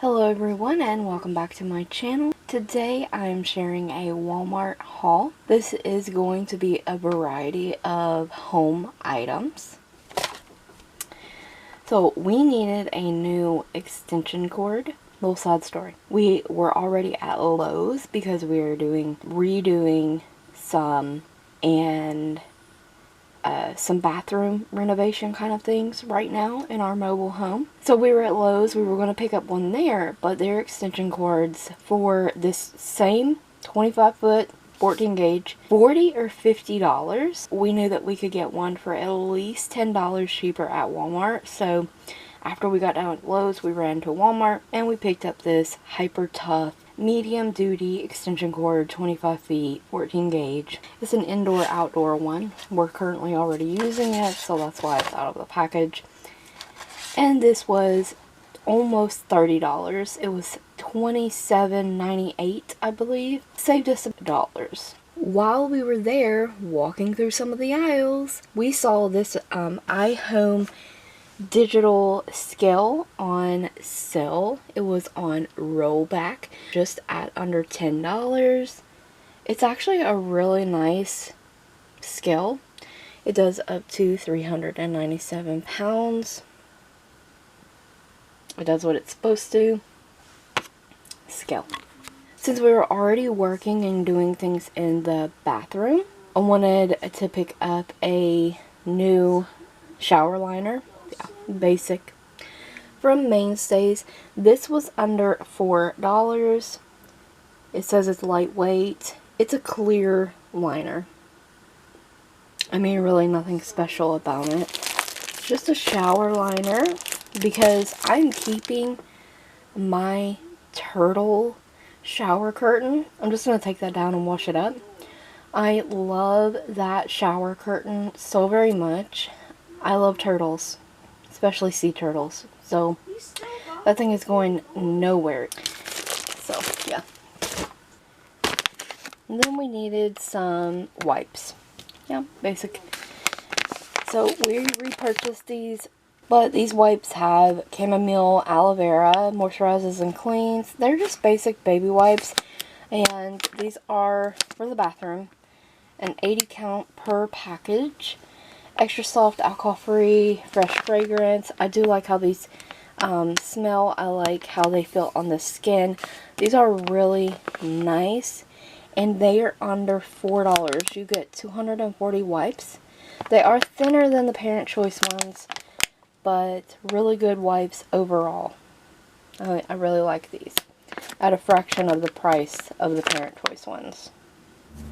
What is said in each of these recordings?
Hello everyone and welcome back to my channel. Today I am sharing a Walmart haul. This is going to be a variety of home items. So we needed a new extension cord. Little side story. We were already at Lowe's because we are redoing some bathroom renovation kind of things right now in our mobile home. So we were at Lowe's, we were going to pick up one there, but their extension cords for this same 25 foot 14 gauge, $40 or $50. We knew that we could get one for at least $10 cheaper at Walmart. So after we got down at Lowe's, we ran to Walmart and we picked up this Hyper Tough medium duty extension cord, 25 feet, 14 gauge. It's an indoor outdoor one. We're currently already using it, so that's why it's out of the package. And this was almost $30. It was $27.98, I believe. Saved us $1. While we were there walking through some of the aisles, we saw this iHome digital scale on sale. It was on rollback, just at under $10. It's actually a really nice scale. It does up to 397 pounds. It does what it's supposed to. Scale. Since we were already working and doing things in the bathroom, I wanted to pick up a new shower liner. Basic from Mainstays. This was under $4. It says it's lightweight. It's a clear liner. I mean, really nothing special about it. Just a shower liner because I'm keeping my turtle shower curtain. I'm just going to take that down and wash it up. I love that shower curtain so very much. I love turtles. Especially sea turtles. So that thing is going nowhere. So yeah. And then we needed some wipes. Yeah, basic. So we repurchased these, but these wipes have chamomile, aloe vera, moisturizes and cleans. They're just basic baby wipes, and these are for the bathroom. An 80 count per package. Extra soft, alcohol-free, fresh fragrance. I do like how these smell. I like how they feel on the skin. These are really nice, and they are under $4. You get 240 wipes. They are thinner than the Parent Choice ones, but really good wipes overall. I really like these. At a fraction of the price of the Parent Choice ones.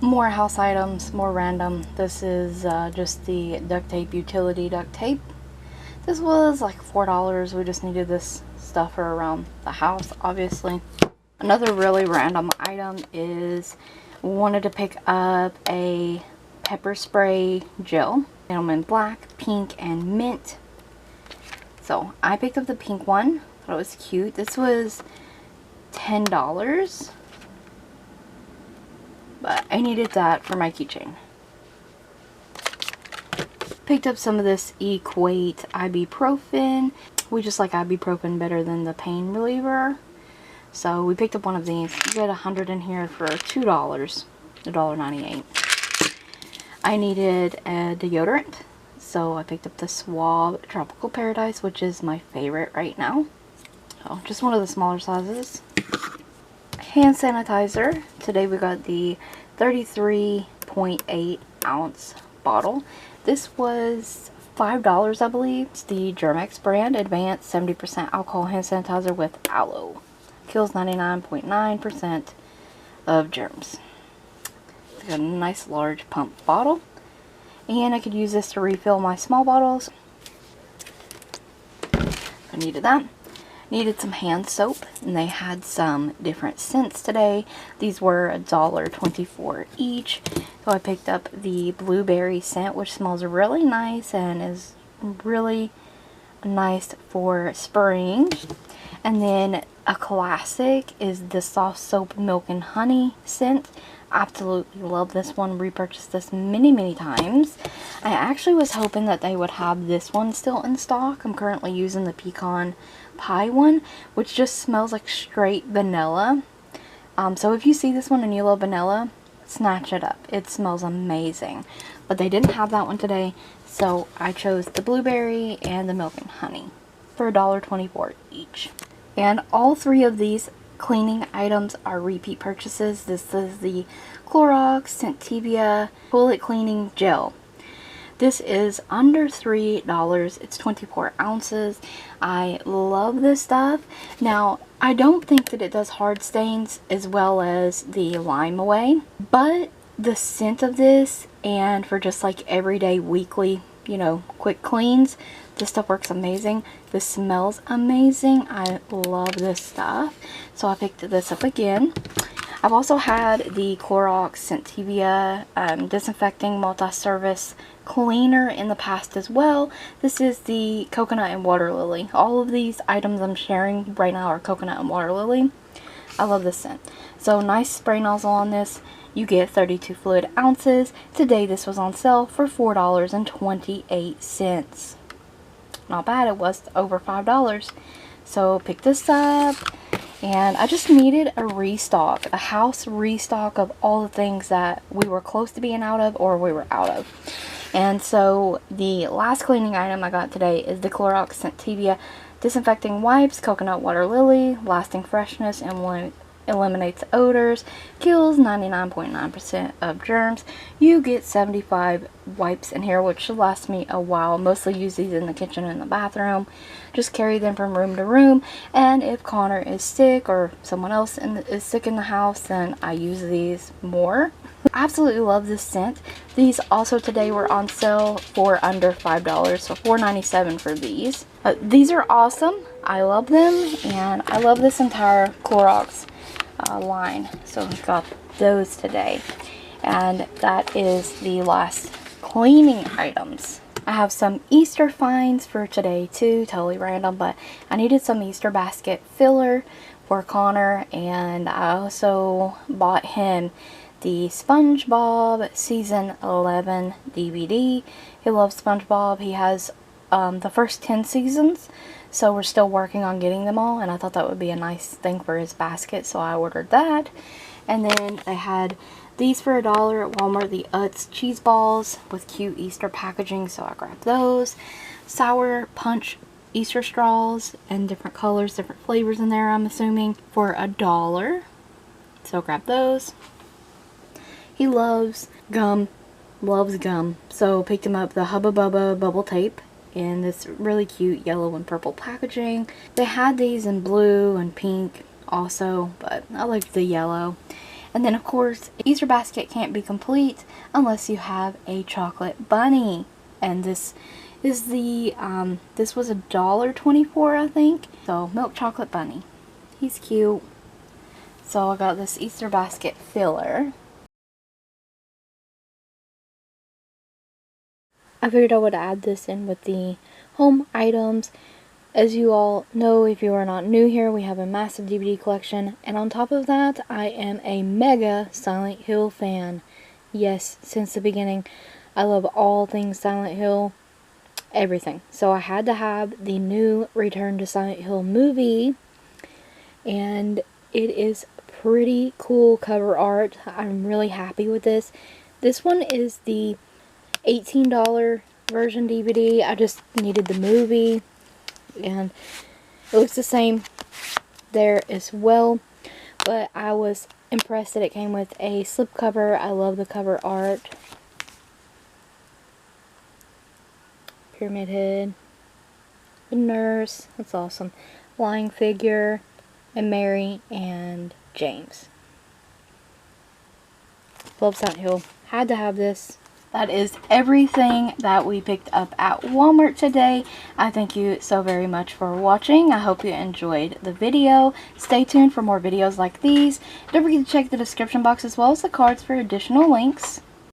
More house items, more random. This is just the duct tape, utility duct tape. This was like $4. We just needed this stuff for around the house, obviously. Another really random item is we wanted to pick up a pepper spray gel. Gentleman black, pink, and mint. So I picked up the pink one. Thought it was cute. This was $10. But I needed that for my keychain. Picked up some of this Equate ibuprofen. We just like ibuprofen better than the pain reliever. So we picked up one of these. You get 100 in here for $2. $1.98. I needed a deodorant. So I picked up the Suave Tropical Paradise, which is my favorite right now. So just one of the smaller sizes. Hand sanitizer. Today we got the 33.8 ounce bottle. This was $5, I believe. It's the Germex brand advanced 70% alcohol hand sanitizer with aloe. Kills 99.9% of germs. It's got a nice large pump bottle. And I could use this to refill my small bottles. I needed that. Needed some hand soap, and they had some different scents today. These were $1.24 each. So I picked up the blueberry scent, which smells really nice and is really nice for spring. And then a classic is the soft soap milk and honey scent. absolutely love this one. Repurchased this many times. I actually was hoping that they would have this one still in stock. I'm currently using the pecan pie one, which just smells like straight vanilla. So if you see this one and you love vanilla, snatch it up. It smells amazing. But they didn't have that one today, so I chose the blueberry and the milk and honey for $1.24 each. And all three of these cleaning items are repeat purchases. This is the Clorox Scentivia Toilet Cleaning Gel. This is under $3. It's 24 ounces. I love this stuff. Now, I don't think that it does hard stains as well as the Lime Away, but the scent of this, and for just like everyday weekly, you know, quick cleans, this stuff works amazing. This smells amazing. I love this stuff. So I picked this up again. I've also had the Clorox Scentivia disinfecting multi-service cleaner in the past as well. This is the coconut and water lily. All of these items I'm sharing right now are coconut and water lily. I love this scent. So nice spray nozzle on this. You get 32 fluid ounces. Today this was on sale for $4.28. Not bad. It was over $5. So pick this up. And I just needed a restock, a house restock of all the things that we were close to being out of or we were out of. And so the last cleaning item I got today is the Clorox Scentivia Disinfecting Wipes, Coconut Water Lily, lasting freshness and eliminates odors, kills 99.9% of germs. You get 75 wipes in here, which should last me a while. Mostly use these in the kitchen and the bathroom. Just carry them from room to room, and if Connor is sick or someone else is sick in the house, then I use these more. I absolutely love this scent. These also today were on sale for under $5, so $4.97 for these. These are awesome. I love them, and I love this entire Clorox line. So we got those today, and that is the last cleaning items. I have some Easter finds for today too, totally random, but I needed some Easter basket filler for Connor, and I also bought him the SpongeBob Season 11 DVD. He loves SpongeBob. He has the first 10 seasons, so we're still working on getting them all, and I thought that would be a nice thing for his basket, so I ordered that. And then I had these for $1 at Walmart, the Utz cheese balls with cute Easter packaging, so I grabbed those. Sour Punch Easter straws and different colors, different flavors in there, I'm assuming, for $1. So grab those. He loves gum, so picked him up the Hubba Bubba bubble tape in this really cute yellow and purple packaging. They had these in blue and pink also, but I liked the yellow. And then of course, Easter basket can't be complete unless you have a chocolate bunny. And this is the, this was $1.24, I think. So, milk chocolate bunny. He's cute. So I got this Easter basket filler. I figured I would add this in with the home items. As you all know, if you are not new here, we have a massive DVD collection, and on top of that, I am a mega Silent Hill fan. Yes, since the beginning, I love all things Silent Hill, everything. So I had to have the new Return to Silent Hill movie, and it is pretty cool cover art. I'm really happy with this. This one is the $18 version DVD. I just needed the movie. And it looks the same there as well, but I was impressed that it came with a slipcover. I love the cover art. Pyramid head, the nurse, that's awesome, lying figure, and Mary and James. Love Silent Hill. Had to have this. That is everything that we picked up at Walmart today. I thank you so very much for watching. I hope you enjoyed the video. Stay tuned for more videos like these. Don't forget to check the description box as well as the cards for additional links.